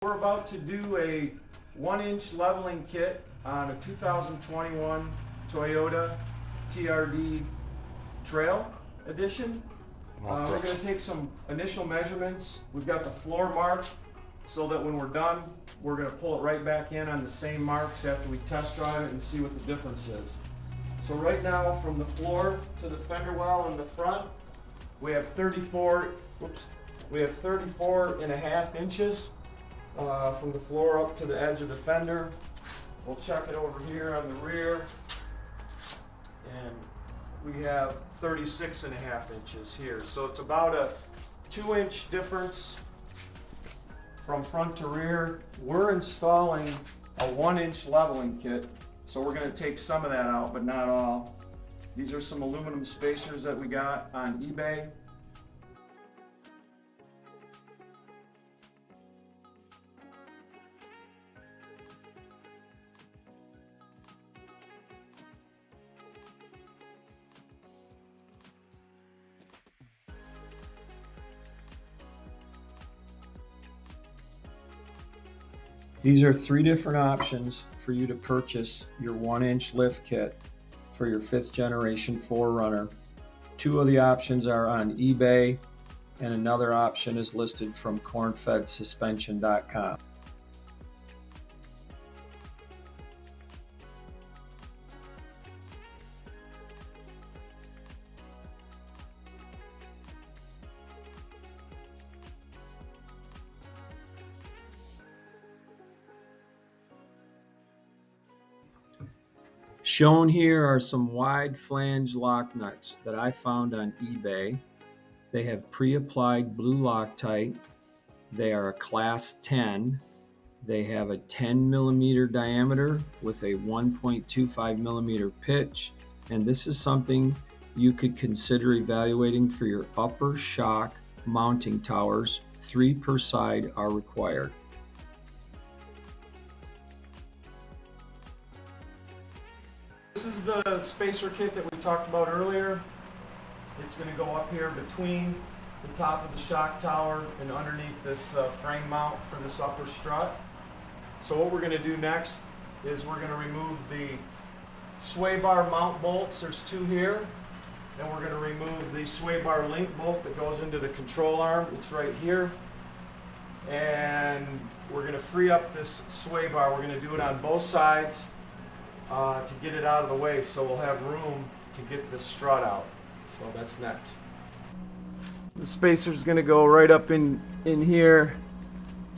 We're about to do a 1-inch leveling kit on a 2021 Toyota TRD Trail Edition. We're going to take some initial measurements. We've got the floor mark so that when we're done, we're going to pull it right back in on the same marks after we test drive it and see what the difference is. So right now, from the floor to the fender well in the front, we have 34 and a half inches. From the floor up to the edge of the fender. We'll check it over here on the rear, and we have 36 and a half inches here. So it's about a 2-inch difference from front to rear. We're installing a 1-inch leveling kit, so we're going to take some of that out, but not all. These are some aluminum spacers that we got on eBay. These are 3 different options for you to purchase your 1-inch lift kit for your 5th generation 4Runner. 2 of the options are on eBay, and another option is listed from cornfedsuspension.com. Shown here are some wide flange lock nuts that I found on eBay. They have pre-applied blue Loctite. They are a class 10. They have a 10 millimeter diameter with a 1.25 millimeter pitch. And this is something you could consider evaluating for your upper shock mounting towers. 3 per side are required. This is the spacer kit that we talked about earlier. It's going to go up here between the top of the shock tower and underneath this frame mount for this upper strut. So what we're going to do next is we're going to remove the sway bar mount bolts. There's 2 here. Then we're going to remove the sway bar link bolt that goes into the control arm. It's right here. And we're going to free up this sway bar. We're going to do it on both sides. To get it out of the way, so we'll have room to get this strut out. So that's next. The spacer is going to go right up in here,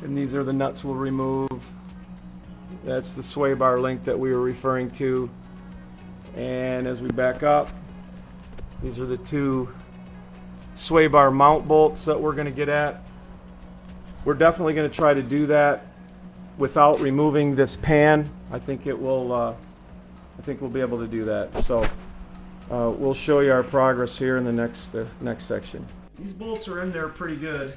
and these are the nuts we'll remove. That's the sway bar link that we were referring to. And as we back up, these are the 2 sway bar mount bolts that we're going to get at. We're definitely going to try to do that without removing this pan. I think we'll be able to do that. So we'll show you our progress here in the next section. These bolts are in there pretty good as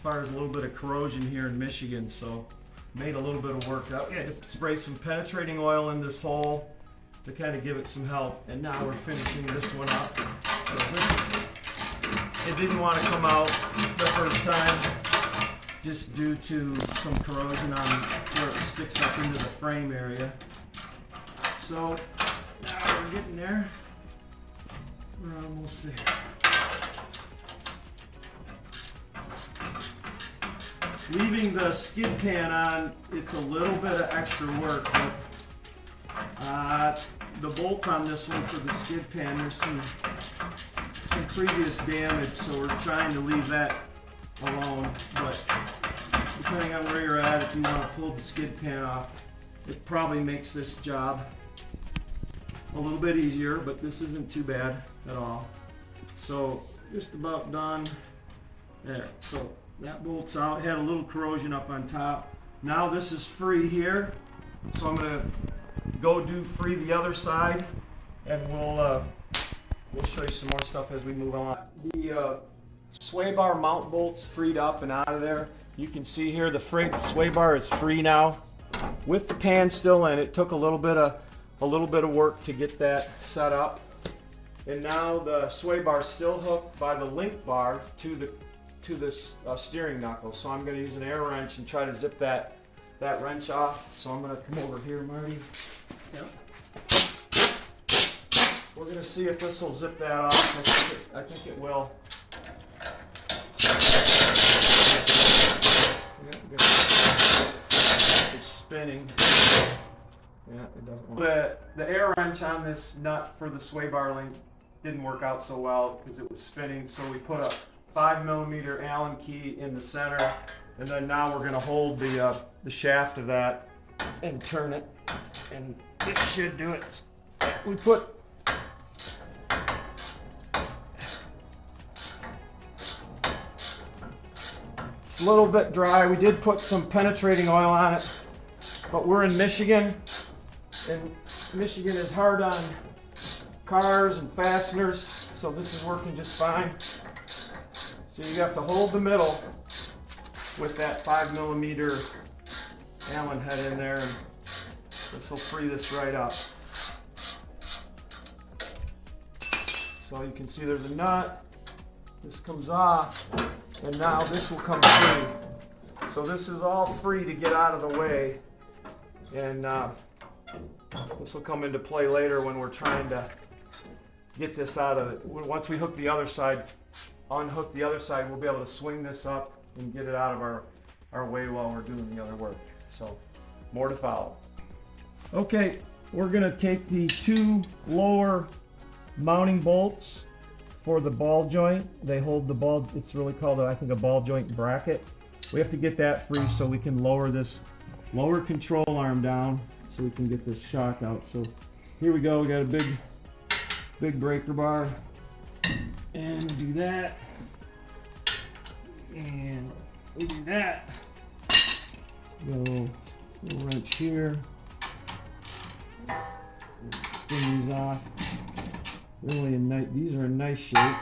far as a little bit of corrosion here in Michigan, so made a little bit of work. I had to spray some penetrating oil in this hole to kind of give it some help, and now we're finishing this one up. So it didn't want to come out the first time just due to some corrosion on where it sticks up into the frame area. So now we're getting there. We're almost there. Leaving the skid pan on, it's a little bit of extra work, but the bolt on this one for the skid pan, there's some previous damage, so we're trying to leave that alone. But depending on where you're at, if you want to pull the skid pan off, it probably makes this job a little bit easier, but this isn't too bad at all. So just about done there. So that bolt's out. Had a little corrosion up on top. Now this is free here, so I'm going to go free the other side, and we'll show you some more stuff as we move on. The sway bar mount bolts freed up and out of there. You can see here the sway bar is free now with the pan still in. It took a little bit of work to get that set up, and now the sway bar is still hooked by the link bar to to this steering knuckle. So I'm going to use an air wrench and try to zip that wrench off. So I'm going to come over here, Marty. Yep. We're going to see if this will zip that off. I think it will. Yeah, it's spinning. Yeah, it doesn't work. The air wrench on this nut for the sway bar link didn't work out so well because it was spinning. So we put a 5mm Allen key in the center, and then now we're going to hold the shaft of that and turn it, and this should do it. We put it's a little bit dry. We did put some penetrating oil on it, but we're in Michigan, and Michigan is hard on cars and fasteners, so this is working just fine. So you have to hold the middle with that 5mm Allen head in there, and this will free this right up. So you can see there's a nut. This comes off, and now this will come free. So this is all free to get out of the way, and this will come into play later when we're trying to get this out of it. Once we hook the other side, unhook the other side, we'll be able to swing this up and get it out of our way while we're doing the other work. So more to follow. Okay, we're gonna take the two lower mounting bolts for the ball joint. They hold the ball, it's really called, I think, a ball joint bracket. We have to get that free so we can lower this lower control arm down so we can get this shock out. So here we go, we got a big breaker bar, and do that, and we do that. Go little wrench here, spin these off. Really nice. These are in nice shape.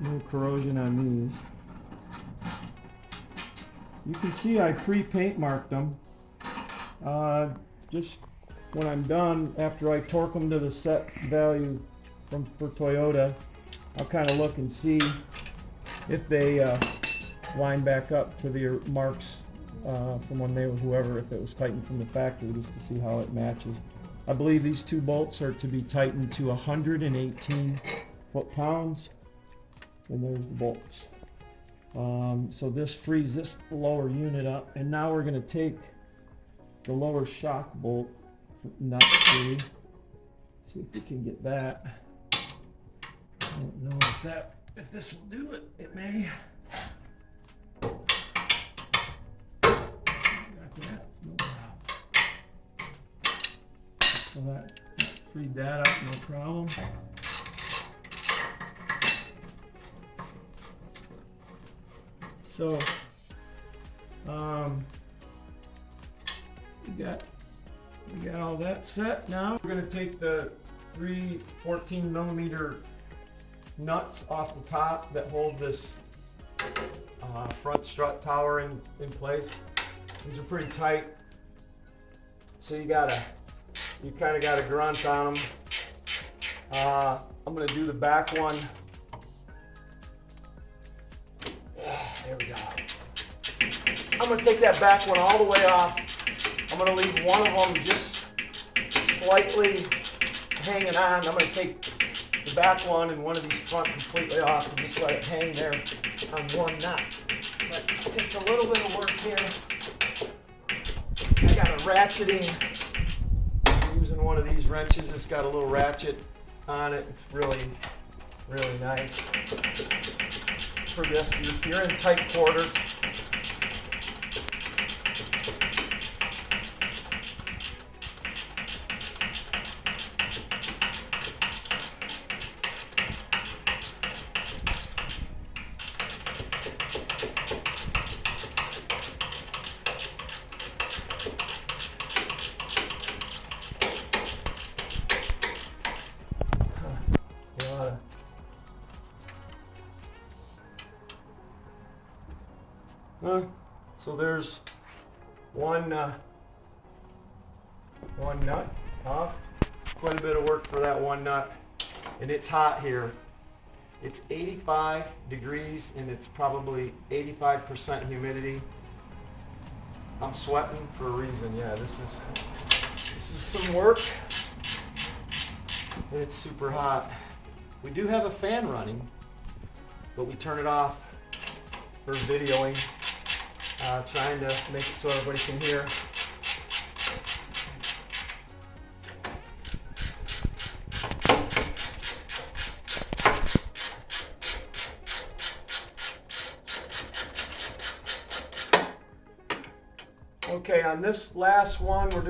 No corrosion on these. You can see I pre-paint marked them. Just when I'm done, after I torque them to the set value for Toyota, I'll kind of look and see if they line back up to the marks from when they were whoever, if it was tightened from the factory, just to see how it matches. I believe these two bolts are to be tightened to 118 foot-pounds, and there's the bolts. So this frees this lower unit up, and now we're going to take the lower shock bolt nut free. See if we can get that. I don't know if this will do it. It may. So that freed that up, no problem. So we got all that set. Now we're going to take the three 14mm nuts off the top that hold this front strut tower in place. These are pretty tight, so you kind of got to grunt on them. I'm going to do the back one. There we go. I'm going to take that back one all the way off. I'm going to leave one of them just slightly hanging on. I'm going to take the back one and one of these front completely off and just let it hang there on one nut. But it takes a little bit of work here. I got a ratcheting. I'm using one of these wrenches. It's got a little ratchet on it. It's really, really nice for this. You're in tight quarters. So there's one nut off. Quite a bit of work for that one nut, and it's hot here. It's 85 degrees and it's probably 85% humidity. I'm sweating for a reason. Yeah, this is some work. And it's super hot. We do have a fan running, but we turn it off for videoing, trying to make it so everybody can hear. Okay, on this last one, I'm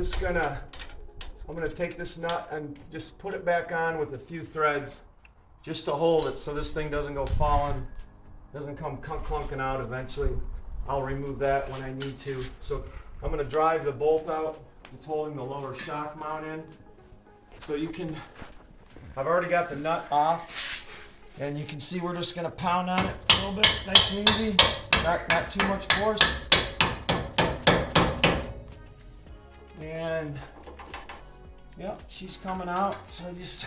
gonna take this nut and just put it back on with a few threads just to hold it so this thing doesn't go falling, doesn't come clunking out eventually. I'll remove that when I need to. So I'm gonna drive the bolt out that's holding the lower shock mount in. So I've already got the nut off, and you can see we're just gonna pound on it a little bit, nice and easy, not too much force. And yep, she's coming out, so just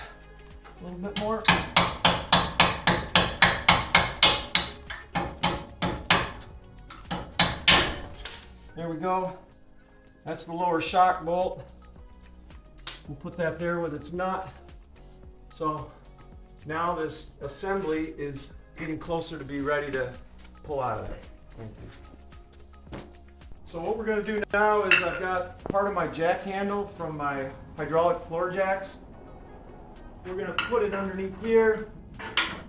a little bit more. There we go. That's the lower shock bolt. We'll put that there with its nut. So now this assembly is getting closer to be ready to pull out of there. Thank you. So what we're going to do now is I've got part of my jack handle from my hydraulic floor jacks. We're going to put it underneath here,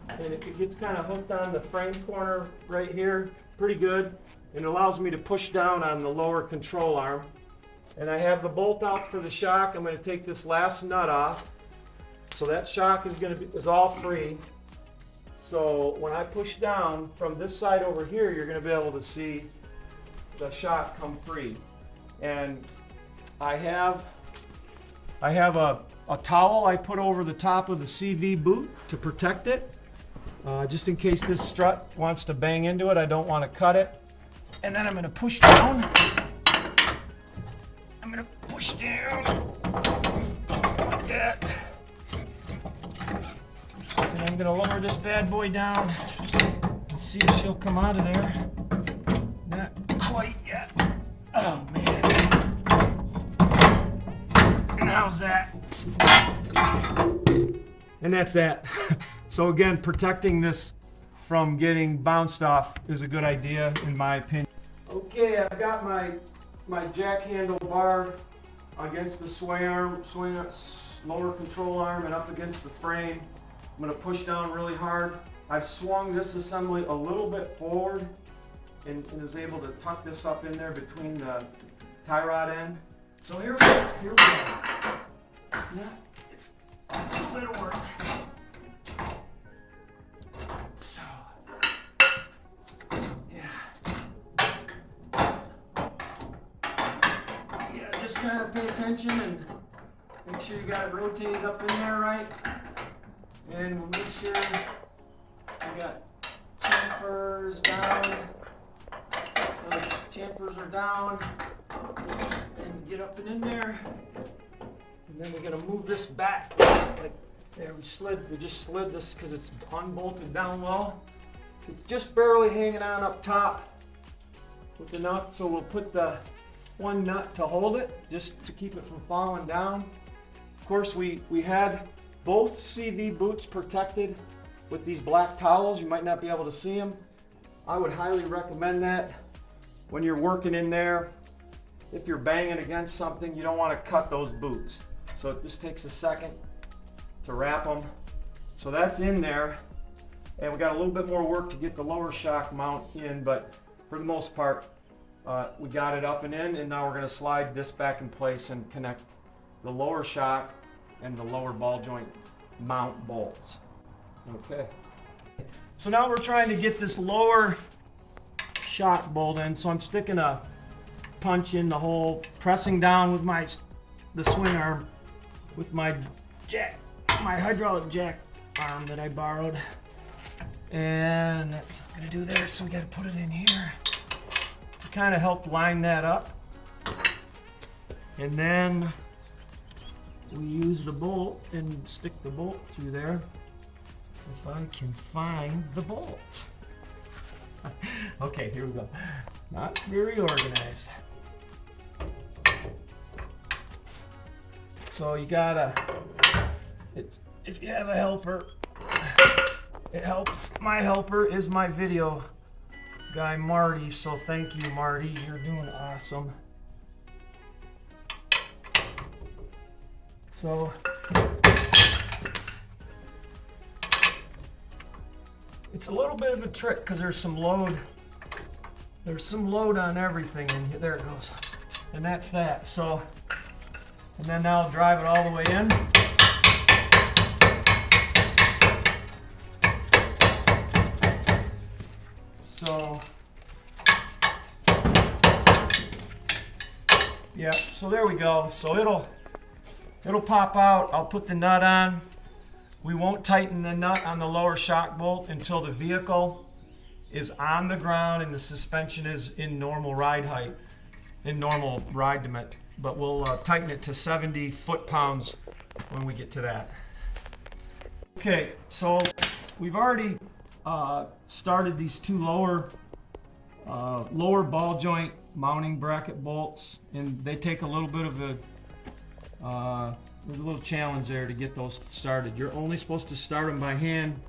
and it gets kind of hooked on the frame corner right here, pretty good, and it allows me to push down on the lower control arm. And I have the bolt out for the shock. I'm going to take this last nut off, so that shock is all free. So when I push down from this side over here, you're going to be able to see the shock come free. And I have a towel I put over the top of the CV boot to protect it, just in case this strut wants to bang into it. I don't want to cut it. And then I'm going to push down. I'm going to push down like that. And I'm going to lower this bad boy down and see if she'll come out of there. Not quite yet. Oh man. And how's that? And that's that. So again, protecting this from getting bounced off is a good idea in my opinion. Okay, I've got my jack handle bar against the sway arm, lower control arm, and up against the frame. I'm going to push down really hard. I've swung this assembly a little bit forward and is able to tuck this up in there between the tie rod end. So here we go. It's a little bit of work. So, yeah, just kind of pay attention and make sure you got it rotated up in there right. And we'll make sure you got chamfers down. So the chamfers are down. And get up and in there. And then we're gonna move this back. Like there, we just slid this because it's unbolted down low. It's just barely hanging on up top with the nut. So we'll put the one nut to hold it, just to keep it from falling down. Of course, we had both CV boots protected with these black towels. You might not be able to see them. I would highly recommend that when you're working in there. If you're banging against something, you don't want to cut those boots. So it just takes a second to wrap them. So that's in there. And we got a little bit more work to get the lower shock mount in, but for the most part, we got it up and in, and now we're going to slide this back in place and connect the lower shock and the lower ball joint mount bolts. Okay. So now we're trying to get this lower shock bolt in. So I'm sticking a punch in the hole, pressing down with the swing arm with my hydraulic jack arm that I borrowed. And that's what I'm gonna do there. So we gotta put it in here to kind of help line that up. And then we use the bolt and stick the bolt through there. if I can find the bolt. Okay, here we go. Not very organized. So you gotta, if you have a helper, it helps. My helper is my video guy, Marty, so thank you, Marty. You're doing awesome. So, it's a little bit of a trick because there's some load on everything, and there it goes. And that's that. So, and then now I'll drive it all the way in. So, yeah, so there we go. So it'll pop out. I'll put the nut on. We won't tighten the nut on the lower shock bolt until the vehicle is on the ground and the suspension is in normal ride height, in normal ride dimension. But we'll tighten it to 70 foot-pounds when we get to that. Okay, so we've already started these two lower ball joint mounting bracket bolts, and they take a little bit of a there's a little challenge there to get those started. You're only supposed to start them by hand.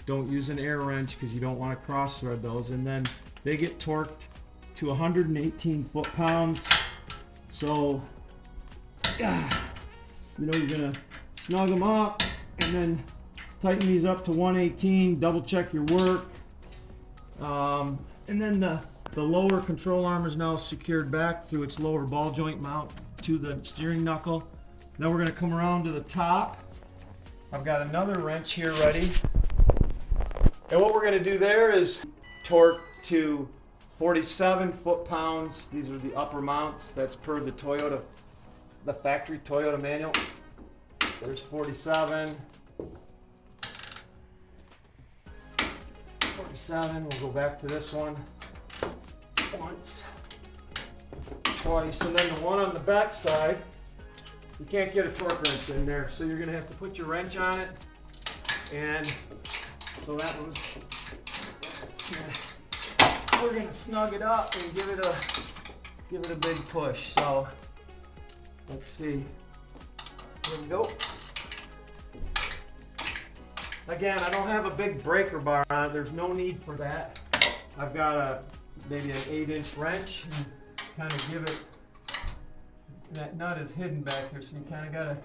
Don't use an air wrench because you don't want to cross thread those, and then they get torqued to 118 foot-pounds. So, yeah, you know, you're gonna snug them up and then tighten these up to 118. Double check your work, and then the lower control arm is now secured back through its lower ball joint mount to the steering knuckle. Then we're gonna come around to the top. I've got another wrench here ready. And what we're gonna do there is torque to 47 foot-pounds. These are the upper mounts. That's per the Toyota, the factory Toyota manual. There's 47. 47, we'll go back to this one. Once, twice, and then the one on the back side, you can't get a torque wrench in there, so you're gonna have to put your wrench on it. And so that was, we're gonna snug it up and give it a big push. So let's see. Here we go. Again, I don't have a big breaker bar on it. There's no need for that. I've got maybe an 8-inch wrench. Kind of give it, that nut is hidden back here, so you kind of got to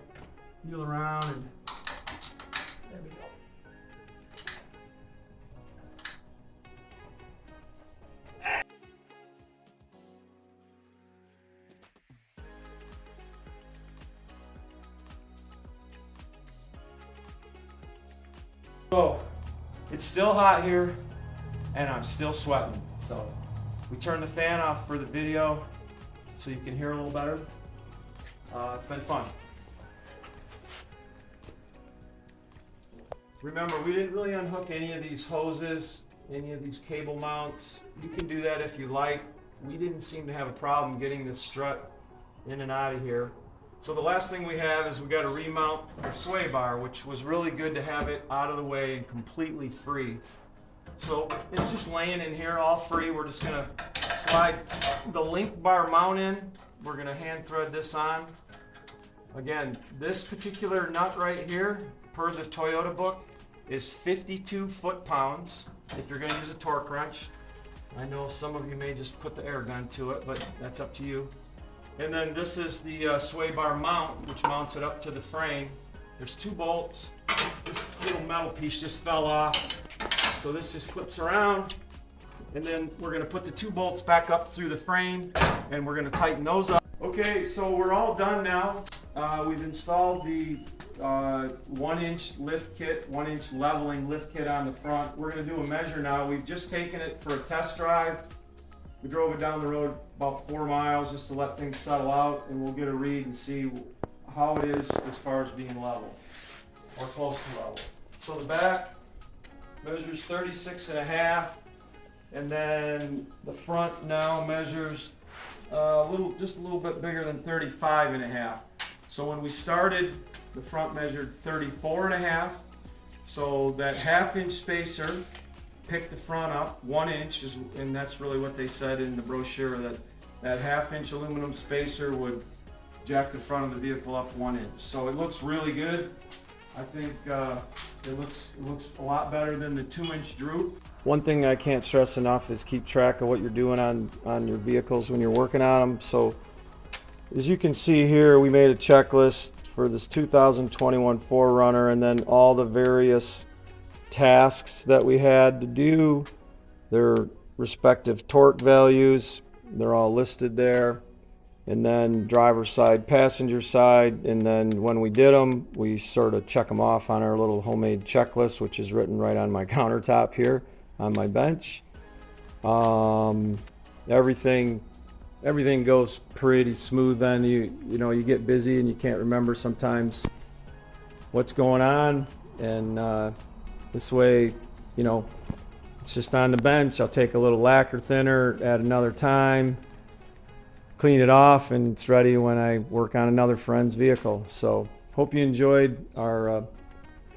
feel around, and there we go. So, it's still hot here, and I'm still sweating. So, we turned the fan off for the video so you can hear a little better. It's been fun. Remember, we didn't really unhook any of these hoses, any of these cable mounts. You can do that if you like. We didn't seem to have a problem getting this strut in and out of here. So the last thing we have is we got to remount the sway bar, which was really good to have it out of the way and completely free. So it's just laying in here all free. We're just gonna slide the link bar mount in. We're gonna hand thread this on. Again, this particular nut right here, per the Toyota book, is 52 foot-pounds if you're gonna use a torque wrench. I know some of you may just put the air gun to it, but that's up to you. And then this is the sway bar mount, which mounts it up to the frame. There's two bolts. This little metal piece just fell off. So this just clips around. And then we're gonna put the two bolts back up through the frame, and we're gonna tighten those up. Okay, so we're all done now. We've installed the 1-inch lift kit, 1-inch leveling lift kit on the front. We're gonna do a measure now. We've just taken it for a test drive. We drove it down the road about 4 miles just to let things settle out, and we'll get a read and see how it is as far as being level, or close to level. So the back measures 36.5, and then the front now measures just a little bit bigger than 35.5. So when we started, the front measured 34.5, So that 1/2 inch spacer, pick the front up 1 inch, and that's really what they said in the brochure, that 1/2 inch aluminum spacer would jack the front of the vehicle up 1 inch. So it looks really good. I think it looks a lot better than the 2-inch droop. One thing I can't stress enough is keep track of what you're doing on your vehicles when you're working on them. So as you can see here, we made a checklist for this 2021 4Runner, and then all the various tasks that we had to do, their respective torque values, they're all listed there. And then driver side, passenger side, and then when we did them, we sort of check them off on our little homemade checklist, which is written right on my countertop here on my bench. Everything goes pretty smooth. Then you know, you get busy and you can't remember sometimes what's going on, and this way, you know, it's just on the bench. I'll take a little lacquer thinner at another time, clean it off, and it's ready when I work on another friend's vehicle. So hope you enjoyed our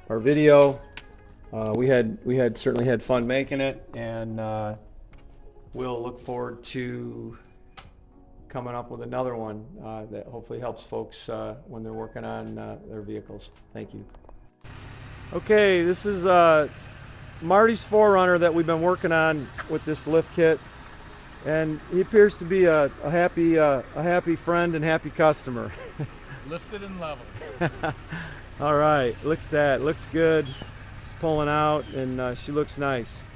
video. We certainly had fun making it, and we'll look forward to coming up with another one that hopefully helps folks when they're working on their vehicles. Thank you. Okay, this is Marty's 4Runner that we've been working on with this lift kit, and he appears to be a happy friend and happy customer. Lifted and leveled. All right, look at that. Looks good. It's pulling out, and she looks nice.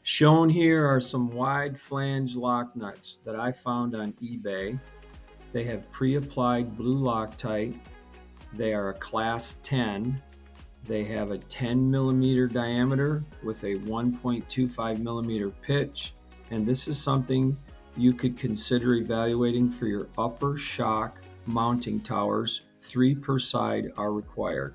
Shown here are some wide flange lock nuts that I found on eBay. They have pre-applied blue Loctite. They are a class 10. They have a 10 millimeter diameter with a 1.25 millimeter pitch. And this is something you could consider evaluating for your upper shock mounting towers. 3 per side are required.